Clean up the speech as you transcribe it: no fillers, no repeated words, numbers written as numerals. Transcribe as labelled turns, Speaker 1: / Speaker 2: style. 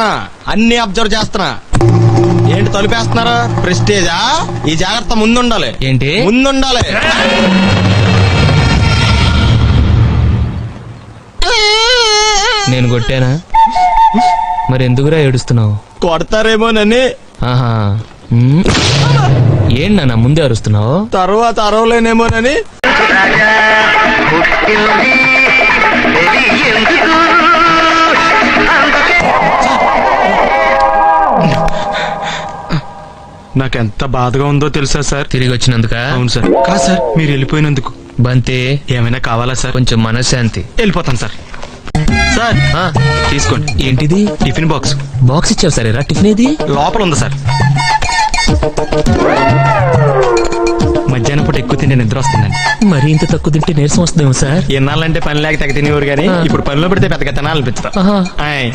Speaker 1: చూస్తున్నా, అన్ని అబ్జర్వ్ చేస్తున్నా. ఏంటి తలుపేస్తున్నారా? ప్రెస్టేజా? ఈ జాగ్రత్త ముందుండాలి.
Speaker 2: ఏంటి
Speaker 1: ముందుండాలి?
Speaker 2: నేను కొట్టానా? మరి ఎందుకురా ఏడుస్తున్నావు?
Speaker 1: కొడతారేమోనని.
Speaker 2: ఆహా. ఏంటి నాన్న ముందే అరుస్తున్నావు?
Speaker 1: తర్వాత అరవలేనేమోనని.
Speaker 3: నాకెంత బాధగా ఉందో తెలుసా సార్?
Speaker 2: తిరిగి వచ్చినందుక?
Speaker 3: అవును సార్. కాదు సార్, మీరు వెళ్ళిపోయినందుకు.
Speaker 2: బంతే
Speaker 3: ఏమైనా కావాలా సార్?
Speaker 2: కొంచెం మనశ్శాంతి.
Speaker 3: వెళ్ళిపోతాను సార్. సార్ తీసుకోండి.
Speaker 2: ఏంటిది?
Speaker 3: Tiffin box.
Speaker 2: బాక్స్ ఇచ్చావు సరేరా. టిఫిన్ ఏది?
Speaker 3: లోపల ఉంది సార్. మధ్యాహ్నం పూట ఎక్కువ తింటే నిద్ర వస్తుందండి.
Speaker 2: మరి ఇంత తక్కువ తింటే నీరసం వస్తుందేమో సార్.
Speaker 3: ఎన్నాళ్ళంటే పని లేక తెగ తినేవారు కానీ ఇప్పుడు పనిలో పెడితే పెద్దగా తినాలనిపించదు.
Speaker 2: ఆహా.
Speaker 3: ఆయ్.